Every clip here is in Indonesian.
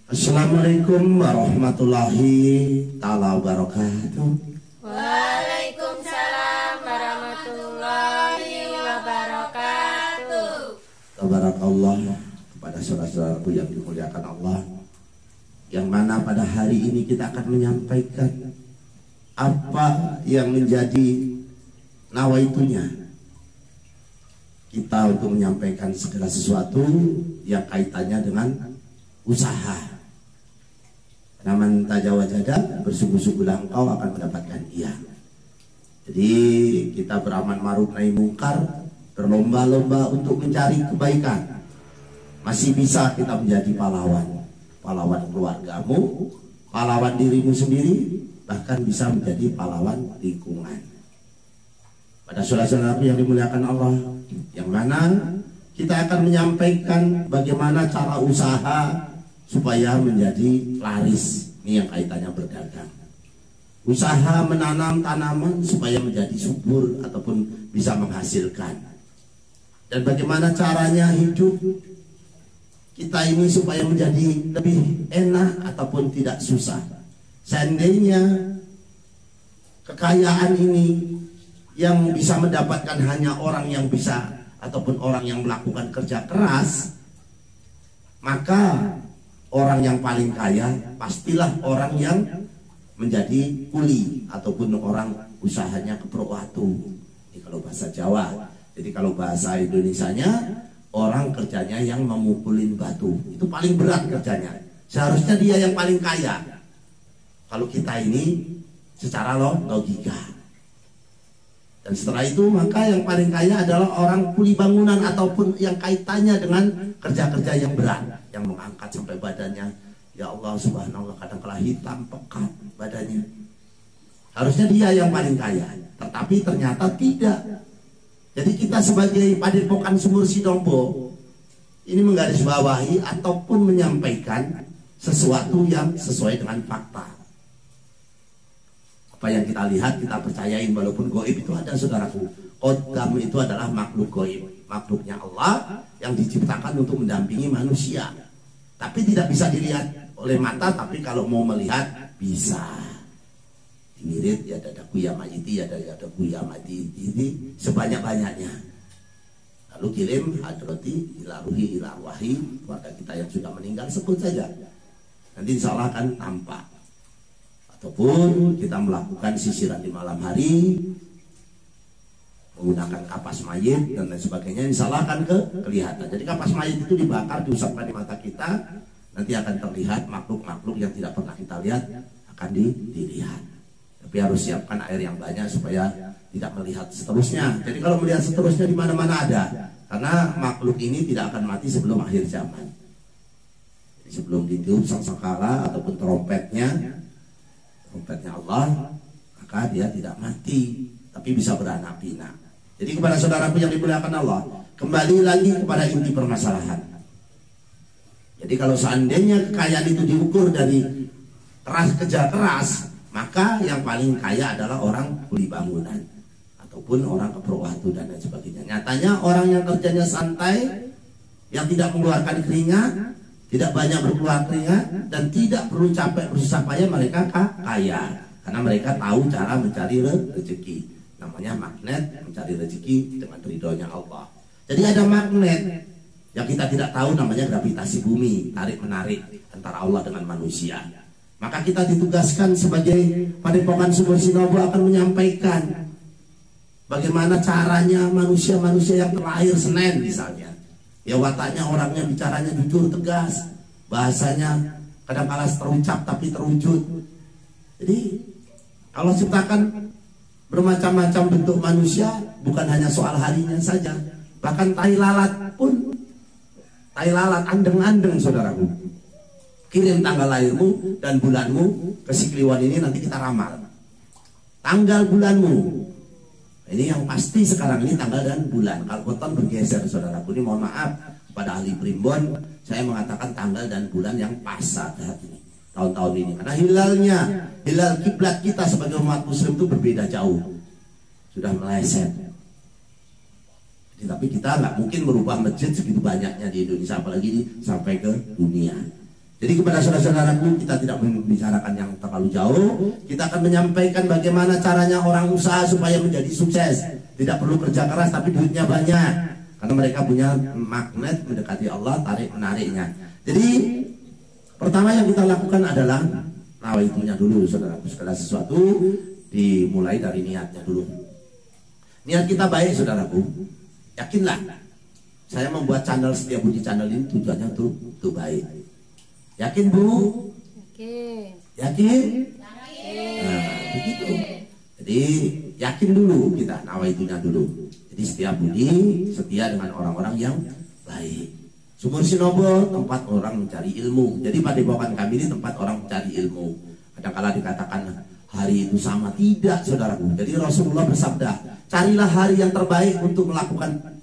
Assalamualaikum warahmatullahi taala wabarakatuh. Waalaikumsalam warahmatullahi wabarakatuh. Tabarakallah kepada saudara-saudaraku yang dimuliakan Allah, yang mana pada hari ini kita akan menyampaikan apa yang menjadi nawaitunya kita untuk menyampaikan segala sesuatu yang kaitannya dengan usaha. Naman tajawajada, bersungguh-sungguhlah engkau akan mendapatkan ia. Jadi kita beramal ma'ruf nahi mungkar, berlomba-lomba untuk mencari kebaikan. Masih bisa kita menjadi pahlawan, pahlawan keluargamu, pahlawan dirimu sendiri, bahkan bisa menjadi pahlawan lingkungan. Pada saudara-saudaraku yang dimuliakan Allah, yang mana kita akan menyampaikan bagaimana cara usaha supaya menjadi laris. Ini yang kaitannya berdagang. Usaha menanam tanaman supaya menjadi subur ataupun bisa menghasilkan. Dan bagaimana caranya hidup kita ini supaya menjadi lebih enak ataupun tidak susah. Seandainya kekayaan ini yang bisa mendapatkan hanya orang yang bisa ataupun orang yang melakukan kerja keras, maka orang yang paling kaya pastilah orang yang menjadi kuli ataupun orang usahanya keprowatu. Ini kalau bahasa Jawa. Jadi kalau bahasa Indonesianya, orang kerjanya yang memukulin batu. Itu paling berat kerjanya. Seharusnya dia yang paling kaya. Kalau kita ini secara logika. Dan setelah itu maka yang paling kaya adalah orang kuli bangunan ataupun yang kaitannya dengan kerja-kerja yang berat, yang mengangkat sampai badannya, ya Allah subhanallah, kadang kala hitam pekat badannya. Harusnya dia yang paling kaya, tetapi ternyata tidak. Jadi kita sebagai Padepokan Sumur Sidombo ini menggarisbawahi ataupun menyampaikan sesuatu yang sesuai dengan fakta. Apa yang kita lihat kita percayain, walaupun goib itu ada, saudaraku. Qadam itu adalah makhluk goib, makhluknya Allah yang diciptakan untuk mendampingi manusia. Tapi tidak bisa dilihat oleh mata, tapi kalau mau melihat bisa. Dimirit ya ada kuya majiti, ada kuya majiti, ini sebanyak-banyaknya. Lalu kirim hadrati ila ruhi ila arwahi, keluarga kita yang sudah meninggal, sebut saja. Nanti insya Allah akan tampak. Ataupun kita melakukan sisiran di malam hari menggunakan kapas mayit dan lain sebagainya, insya Allah akan kelihatan. Jadi kapas mayit itu dibakar, diusapkan di mata kita, nanti akan terlihat makhluk-makhluk yang tidak pernah kita lihat akan dilihat. Tapi harus siapkan air yang banyak supaya tidak melihat seterusnya. Jadi kalau melihat seterusnya di mana-mana ada, karena makhluk ini tidak akan mati sebelum akhir zaman. Jadi sebelum ditiup sangkakala ataupun trompetnya Allah, maka dia tidak mati, tapi bisa beranak pinak. Jadi kepada saudaraku yang dimuliakan Allah, kembali lagi kepada inti permasalahan. Jadi kalau seandainya kekayaan itu diukur dari kerja keras, maka yang paling kaya adalah orang kuli bangunan ataupun orang keprowatu dan lain sebagainya. Nyatanya orang yang kerjanya santai, yang tidak mengeluarkan keringat, tidak banyak berkeluar keringat, dan tidak perlu capek bersusah payah, mereka kaya karena mereka tahu cara mencari rezeki. Namanya magnet, mencari rezeki dengan ridhonya Allah. Jadi ada magnet yang kita tidak tahu, namanya gravitasi bumi, tarik menarik antara Allah dengan manusia. Maka kita ditugaskan sebagai Padepokan Sumur Sidombo akan menyampaikan bagaimana caranya manusia-manusia yang terlahir Senen misalnya. Ya wataknya, orangnya bicaranya jujur tegas, bahasanya kadang-kala terucap tapi terwujud. Jadi Allah ciptakan bermacam-macam bentuk manusia, bukan hanya soal harinya saja, bahkan tai lalat pun, tai lalat andeng-andeng, saudaraku. Kirim tanggal lahirmu dan bulanmu ke si Kliwon ini, nanti kita ramal tanggal bulanmu. Ini yang pasti sekarang ini tanggal dan bulan. Kalau beton bergeser, saudaraku, ini mohon maaf pada ahli primbon, saya mengatakan tanggal dan bulan yang pas saat ini, tahun-tahun ini. Karena hilalnya, hilal kiblat kita sebagai umat muslim itu berbeda jauh, sudah meleset. Tapi kita nggak mungkin merubah masjid segitu banyaknya di Indonesia, apalagi sampai ke dunia. Jadi kepada saudara-saudaraku, kita tidak membicarakan yang terlalu jauh. Kita akan menyampaikan bagaimana caranya orang usaha supaya menjadi sukses. Tidak perlu kerja keras tapi duitnya banyak. Karena mereka punya magnet mendekati Allah, tarik menariknya. Jadi pertama yang kita lakukan adalah nawaitunya dulu, saudaraku. Segala sesuatu dimulai dari niatnya dulu. Niat kita baik, saudaraku. Yakinlah, saya membuat channel Setia Budi channel ini tujuannya tuh baik. Yakin, Bu? Yakin. Yakin? Nah, begitu. Jadi yakin dulu kita, nawaitunya dulu. Jadi Setia Budi setia dengan orang-orang yang baik. Sumur Sinobo tempat orang mencari ilmu. Jadi padepokan kami ini tempat orang mencari ilmu. Kadang-kala dikatakan hari itu sama, tidak, saudaraku. Jadi Rasulullah bersabda, carilah hari yang terbaik untuk melakukan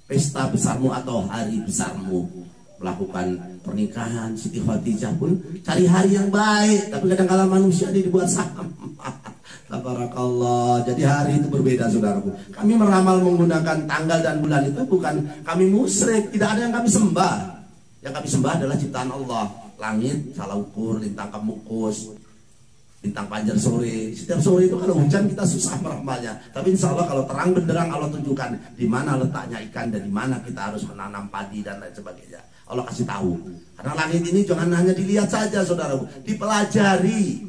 pesta besarmu atau hari besarmu. Melakukan pernikahan, Siti Khadijah pun cari hari yang baik. Tapi kadang-kala manusia ini dibuat sama. Tabarakallah. Jadi hari itu berbeda, saudaraku. Kami meramal menggunakan tanggal dan bulan itu bukan kami musyrik. Tidak ada yang kami sembah. Yang kami sembah adalah ciptaan Allah. Langit salah ukur, lintang kemukus, bintang panjar sore. Setiap sore itu kalau hujan kita susah meramalnya. Tapi insya Allah kalau terang benderang Allah tunjukkan di mana letaknya ikan dan di mana kita harus menanam padi dan lain sebagainya. Allah kasih tahu. Karena langit ini jangan hanya dilihat saja, saudaraku, dipelajari.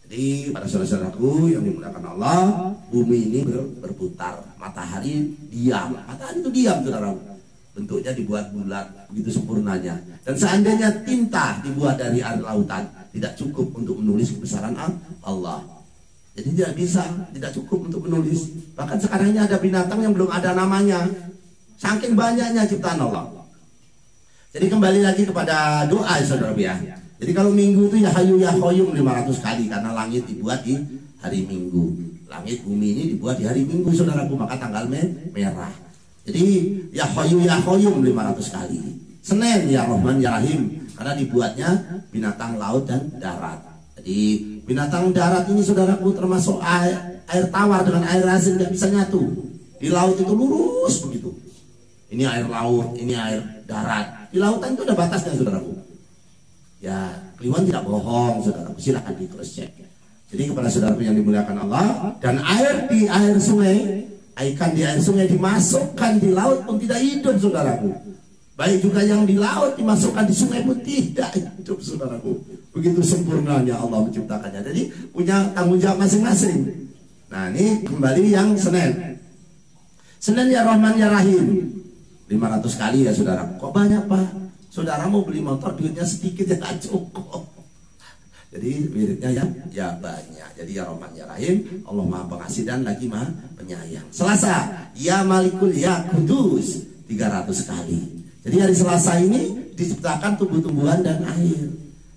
Jadi pada saudara-saudaraku yang dimuliakan Allah, bumi ini berputar, matahari diam. Matahari itu diam, saudaraku. Bentuknya dibuat bulat, begitu sempurnanya. Dan seandainya tinta dibuat dari air lautan, tidak cukup untuk menulis kebesaran Allah. Jadi tidak bisa, tidak cukup untuk menulis. Bahkan sekarang ini ada binatang yang belum ada namanya. Saking banyaknya ciptaan Allah. Jadi kembali lagi kepada doa, saudara ya. Jadi kalau minggu itu ya hayu ya qayyum 500 kali. Karena langit dibuat di hari Minggu. Langit bumi ini dibuat di hari Minggu, saudaraku. Maka tanggal merah. Jadi ya hayu ya qayyum 500 kali. Senin ya Rahman ya Rahim. Karena dibuatnya binatang laut dan darat. Jadi binatang darat ini, saudaraku, termasuk air tawar dengan air asin tidak bisa nyatu. Di laut itu lurus begitu. Ini air laut, ini air darat. Di lautan itu ada batasnya, saudaraku. Ya, Kliwon tidak bohong, saudaraku. Silahkan di cross check. Jadi kepada saudaraku yang dimuliakan Allah, dan air di air sungai, ikan di air sungai dimasukkan di laut pun tidak hidup, saudaraku. Baik juga yang di laut dimasukkan di sungai pun tidak hidup, saudaraku. Begitu sempurnanya Allah menciptakannya. Jadi punya tanggung jawab masing-masing. Nah, ini kembali yang Senin. Senin ya Rahman ya Rahim. 500 kali ya, saudara. Kok banyak, Pak? Saudara mau beli motor duitnya sedikit ya tak cukup. Jadi wiridnya ya banyak. Jadi ya Rahman ya Rahim, Allah Maha Pengasih dan lagi Maha Penyayang. Selasa ya Malikul ya Kudus 300 kali. Jadi hari Selasa ini diciptakan tumbuh-tumbuhan dan air.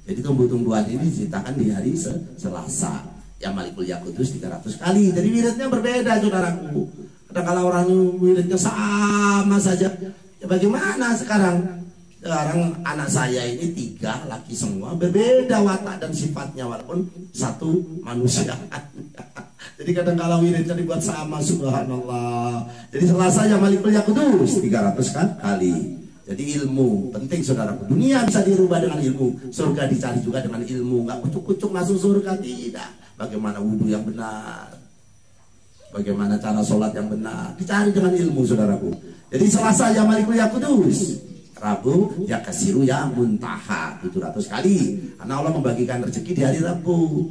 Jadi tumbuh-tumbuhan ini diciptakan di hari Selasa. Ya Malikul ya Kudus 300 kali. Jadi wiridnya berbeda, saudaraku. Kadang-kala orang wiridnya sama saja. Ya bagaimana sekarang? Sekarang anak saya ini 3 laki semua, berbeda watak dan sifatnya walaupun satu manusia. Jadi kadang-kala wiridnya dibuat sama, subhanallah. Jadi Selasa ya Malikul ya Kudus 300 kali. Jadi ilmu penting, saudaraku. Dunia bisa dirubah dengan ilmu. Surga dicari juga dengan ilmu. Nggak kucuk-kucuk masuk surga, tidak. Bagaimana wudhu yang benar, bagaimana cara sholat yang benar, dicari dengan ilmu, saudaraku. Jadi Selasa ya Malikul ya Kudus, Rabu ya Kasiru ya Muntaha 700 kali. Karena Allah membagikan rezeki di hari Rabu.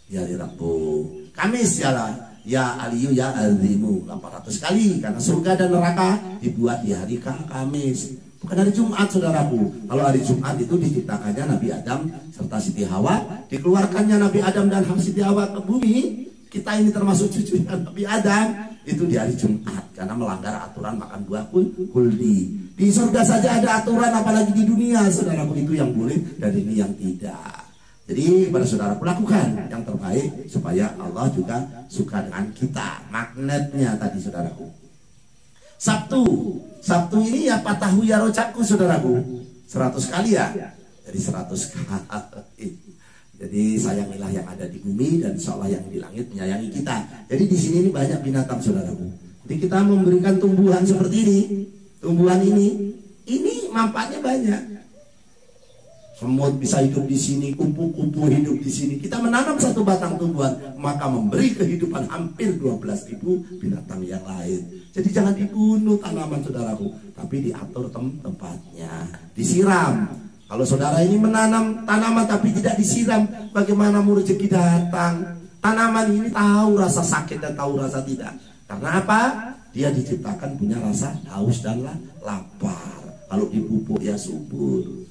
Di hari Rabu. Kamis ya Aliyu ya Azimu 800 kali. Karena surga dan neraka dibuat di hari Kamis, bukan hari Jumat, saudaraku. Kalau hari Jumat itu diciptakannya Nabi Adam serta Siti Hawa, dikeluarkannya Nabi Adam dan Siti Hawa ke bumi. Kita ini termasuk cucunya Nabi Adam, itu di hari Jumat karena melanggar aturan makan buah kuldi. Di surga saja ada aturan, apalagi di dunia, saudaraku. Itu yang boleh dan ini yang tidak. Jadi pada saudaraku, lakukan yang terbaik supaya Allah juga suka dengan kita. Magnetnya tadi, saudaraku. Sabtu ini ya patahu ya rocaku, saudaraku. 100 kali ya. Jadi 100 kali. Jadi sayangilah yang ada di bumi dan insya Allah yang di langit menyayangi kita. Jadi di sini ini banyak binatang, saudaraku. Jadi kita memberikan tumbuhan seperti ini, tumbuhan ini manfaatnya banyak. semut bisa hidup di sini, kupu-kupu hidup di sini. Kita menanam satu batang tumbuhan, maka memberi kehidupan hampir 12.000 binatang yang lain. Jadi jangan dibunuh tanaman saudaraku, tapi diatur tempatnya, disiram. Kalau saudara ini menanam tanaman tapi tidak disiram, bagaimana mau rezeki datang? Tanaman ini tahu rasa sakit dan tahu rasa tidak. Karena apa? Dia diciptakan punya rasa haus dan lapar. Kalau dipupuk ya subur.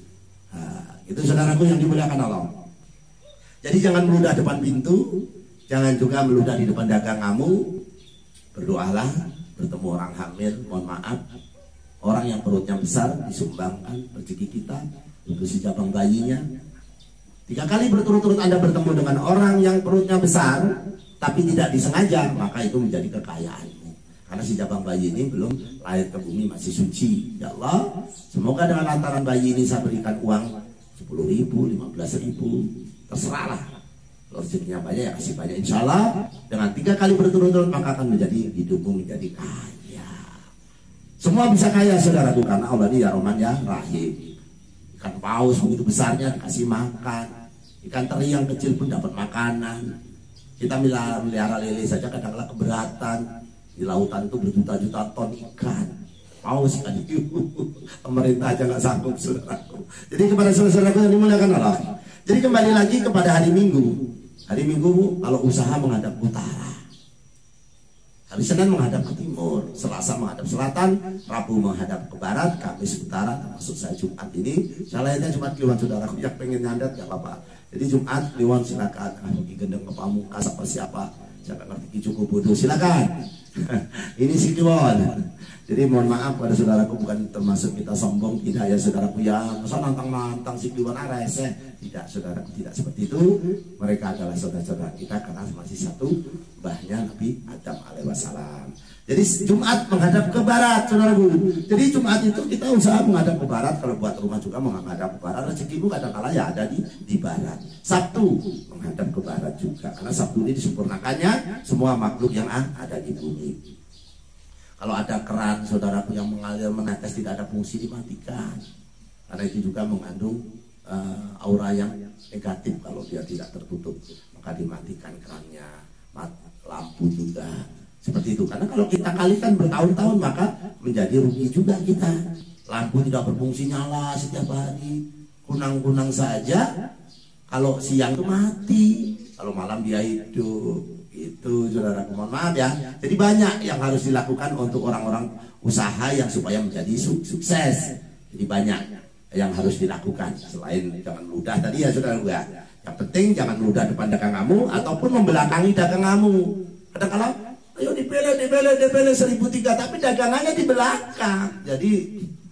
Nah, itu saudaraku yang dimuliakan Allah. Jadi jangan meludah depan pintu, jangan juga meludah di depan dagang kamu. Berdoalah, bertemu orang hamil, mohon maaf, orang yang perutnya besar disumbangkan rezeki kita untuk si jabang bayinya. 3 kali berturut-turut Anda bertemu dengan orang yang perutnya besar tapi tidak disengaja, maka itu menjadi kekayaanmu. Karena si jabang bayi ini belum lahir ke bumi, masih suci. Ya Allah, semoga dengan lantaran bayi ini saya berikan uang 10.000, 15.000, terserahlah. Kalau rezekinya banyak ya kasih banyak. Insya Allah dengan 3 kali berturut-turut maka akan menjadi hidupmu menjadi kaya. Semua bisa kaya saudaraku karena Allah ini ya Rahman ya Rahim. Ikan paus begitu besarnya dikasih makan, ikan teri yang kecil pun dapat makanan. Kita melihara lele saja kadang-kadang keberatan. Di lautan itu berjuta-juta ton ikan, paus ikan hiu. Pemerintah aja nggak sanggup saudaraku. Jadi kepada saudaraku yang dimuliakan Allah. Jadi kembali lagi kepada hari Minggu. Hari Minggu kalau usaha menghadap utara, hari Senin menghadap ke timur, Selasa menghadap selatan, Rabu menghadap ke barat, Kamis utara, termasuk saya Jumat ini. Salahnya Jumat Kliwon saudaraku yang pengen nyandat nggak apa-apa. Jadi Jumat Kliwon silakan. Bagi gendeng ke Pamungkas apa siapa, saya nggak ngerti cukup bodoh silakan. Ini si Kliwon. Jadi mohon maaf pada saudaraku, bukan termasuk kita sombong, tidak ya saudaraku ya. Masa nantang-nantang si Kliwon reseh. Tidak saudaraku, tidak seperti itu. Mereka adalah saudara-saudara kita karena masih satu mbahnya Nabi Adam alaihi wassalam. Jadi Jumat menghadap ke barat saudaraku. Jadi Jumat itu kita usaha menghadap ke barat. Kalau buat rumah juga menghadap ke barat. Rezekimu kadang-kala ya ada di barat. Sabtu menghadap ke barat juga, karena Sabtu ini disempurnakannya semua makhluk yang ada di bumi. Kalau ada keran saudaraku yang mengalir menetes tidak ada fungsi, dimatikan. Karena itu juga mengandung aura yang negatif kalau dia tidak tertutup, maka dimatikan kerannya. Lampu juga seperti itu. Karena kalau kita kalikan bertahun-tahun maka menjadi rugi juga kita. Lampu tidak berfungsi nyala setiap hari, kunang-kunang saja. Kalau siang itu mati, kalau malam dia hidup. Itu saudaraku, mohon maaf ya. Jadi banyak yang harus dilakukan untuk orang-orang usaha yang supaya menjadi sukses. Jadi banyak yang harus dilakukan. Selain jangan meludah tadi ya saudaraku ya. Yang penting jangan meludah depan dagang kamu ataupun membelakangi dagang kamu. Kadang-kadang ayo dibele 1.300 tapi dagangannya di belakang. Jadi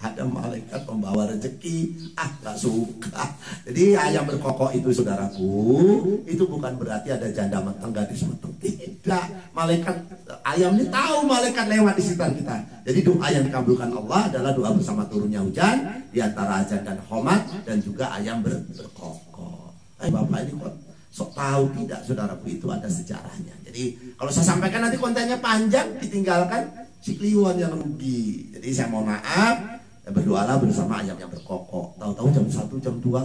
ada malaikat pembawa rezeki, gak suka. Jadi ayam berkokok itu saudaraku, itu bukan berarti ada janda matang gadis matang, tidak. Malaikat ayam ini tahu malaikat lewat di sekitar kita. Jadi doa yang dikabulkan Allah adalah doa bersama turunnya hujan di antara azan dan khomat, dan juga ayam berkokok. Bapak ini kok sok tahu tidak saudaraku, itu ada sejarahnya. Jadi kalau saya sampaikan nanti kontennya panjang, ditinggalkan si Kliwon yang rugi. Jadi saya mohon maaf. Berdoalah bersama ayam yang berkokok. Tahu-tahu jam 1, jam 2,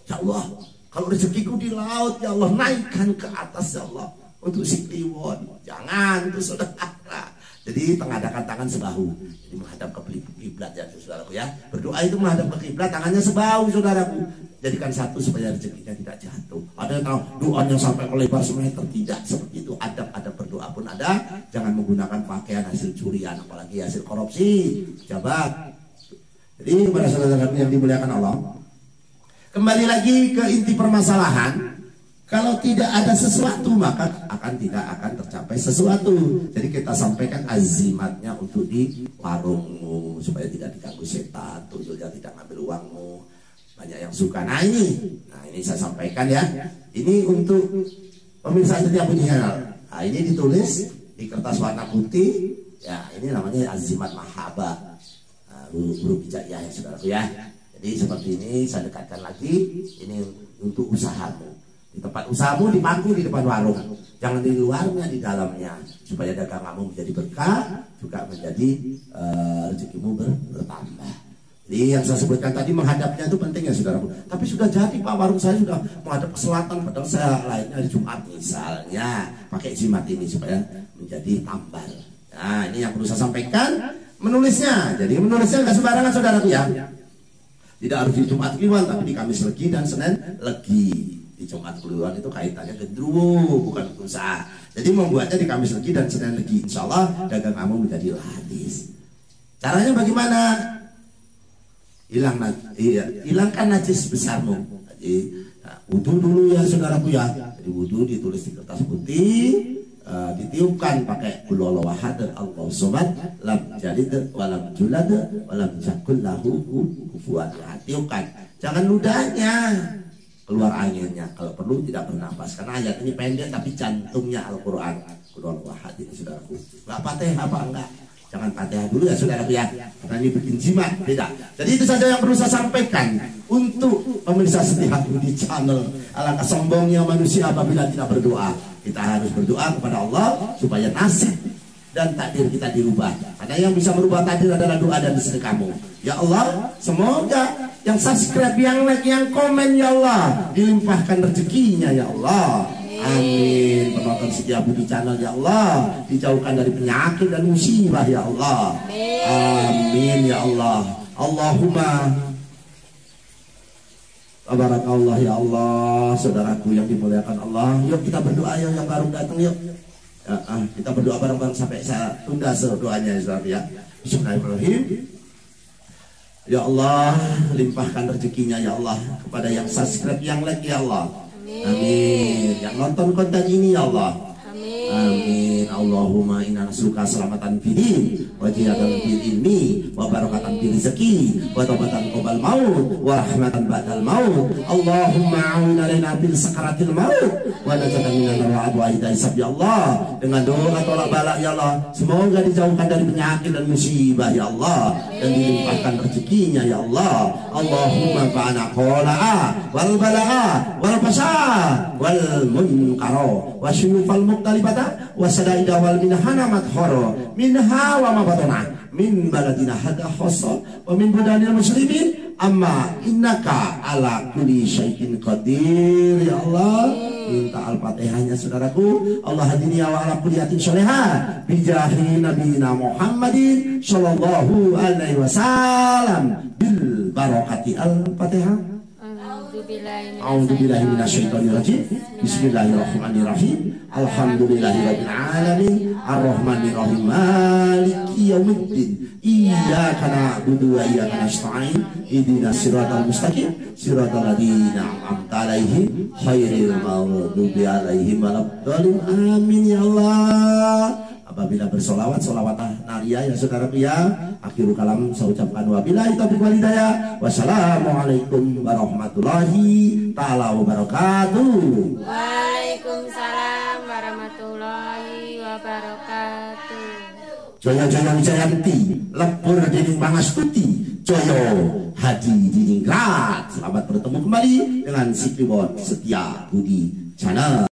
ya Allah, kalau rezekiku di laut ya Allah, naikkan ke atas ya Allah untuk si Kliwon. Jangan itu saudara. Jadi mengadakan tangan sebahu, jadi menghadap ke kiblat ya saudaraku ya. Berdoa itu menghadap ke kiblat, tangannya sebahu saudaraku. Jadikan satu supaya rezekinya tidak jatuh. Ada yang tahu doanya sampai lebar semeter, tidak seperti itu. Adab-adab berdoa pun ada. Jangan menggunakan pakaian hasil curian, apalagi hasil korupsi, jabat. Jadi kepada saudara-saudara yang dimuliakan Allah, kembali lagi ke inti permasalahan. Kalau tidak ada sesuatu maka tidak akan tercapai sesuatu. Jadi kita sampaikan azimatnya untuk di warungmu supaya tidak diganggu setan, tuyulnya tidak ngambil uangmu. Banyak yang suka. Nah ini saya sampaikan ya. Ini untuk pemirsa setiap channel. Nah ini ditulis di kertas warna putih. Ya ini namanya azimat mahabbah. Huruf hijaiyah ya saudaraku ya. Jadi seperti ini saya dekatkan lagi. Ini untuk usahamu. Di tempat usahamu dipangku di depan warung. Jangan di luarnya, di dalamnya. Supaya dagang kamu menjadi berkah, juga menjadi rezekimu bertambah. Ini yang saya sebutkan tadi, menghadapnya itu penting ya saudaraku. Tapi sudah jadi Pak, warung saya sudah menghadap ke selatan, padahal saya lainnya hari Jumat misalnya pakai jimat ini supaya menjadi tambal. Nah ini yang perlu saya sampaikan menulisnya. Jadi menulisnya nggak sembarangan saudaraku ya. Tidak harus di Jumat Kliwon, tapi di Kamis Legi dan Senin Legi. Di Jumat Kliwon itu kaitannya gendruwo, bukan usaha. Jadi membuatnya di Kamis Legi dan Senin Legi. Insya Allah dagang kamu menjadi laris. Caranya bagaimana? Hilangkan najis besarmu. Jadi wudhu dulu ya saudaraku ya. Jadi wudhu ditulis di kertas putih, ditiupkan pakai qul huwallahu ahad, Allahu samad, lam yalid walam yulad walam yakul lahu kufuwan ahad. Tiupkan. Jangan ludahnya, keluar anginnya. Kalau perlu tidak bernafas. Karena ayat ini pendek tapi jantungnya Al-Quran. Qul huwallahu ahad ini saudaraku. Enggak Fatihah apa enggak? Jangan Fatihah dulu ya saudaraku ya, karena ini bikin jimat, beda. Jadi itu saja yang perlu saya sampaikan untuk pemirsa setia di channel. Alangkah sombongnya manusia apabila tidak berdoa. Kita harus berdoa kepada Allah supaya nasib dan takdir kita dirubah. Karena yang bisa merubah takdir adalah doa dan sedekahmu. Ya Allah, semoga yang subscribe, yang like, yang komen ya Allah dilimpahkan rezekinya ya Allah. Amin. Penonton setia Budi Channel ya Allah dijauhkan dari penyakit dan musibah ya Allah. Amin ya Allah. Allahumma tabarakallah ya Allah. Saudaraku yang dimuliakan Allah, yuk kita berdoa yang baru datang yuk. Kita berdoa bareng-bareng sampai saya tunda doanya ya. Bismillahirrahmanirrahim. Ya Allah, limpahkan rezekinya ya Allah kepada yang subscribe, yang like ya Allah. Amin. Yang nonton konten ini ya Allah. Amin. Allahumma inna nasruka selamatan fidin wa jihatan fil ilmi wa barakatan fil rezeki wa taubatan qabal maut wa rahmatan ba'dal maut. Allahumma a'in alaina bil sakaratil maut wa najatan minan nar wa hisab ya Allah. Dengan doa tolak balak ya Allah, semoga dijauhkan dari penyakit dan musibah ya Allah, dan dilimpahkan rezekinya ya Allah. Allahumma fa'ana qola'a wal bala'a wal fasha wal munkara wa syuyufal muqtalibata wa sadaida wal minhana madhara minha wa ma batana min baladina hada khassa wa min budanil muslimin amma innaka ala kulli syai'in qadir ya Allah. Minta Al-Fatihahnya saudaraku. Allah hadini wa ala kulliyatin sholihah bijahi nabiyina Muhammadin sallallahu alaihi wasallam bil barakati Al-Fatihah. A'udzubillahi minasyaitonir rajim. Bismillahirrahmanirrahim. Alhamdulillahirabbil alamin arrahmanir rahim maliki yaumiddin. Iyyaka na'budu wa iyyaka nasta'in. Ihdinas siratal mustaqim siratal ladzina an'amta 'alaihim ghairil maghdubi 'alaihim waladdallin. Amin ya Allah. Apabila bersolawat, solawat naria ya saudaraku ya. Akhirul kalam saya ucapkan wabillahi taufiq wal hidayah. Wassalamualaikum warahmatullahi taala wabarakatuh. Waalaikumsalam warahmatullahi wabarakatuh. Jaya jaya wijayanti, lepur dining pangastuti, joyo hadi diningrat. Selamat bertemu kembali dengan si Kliwon Setia Budi Channel.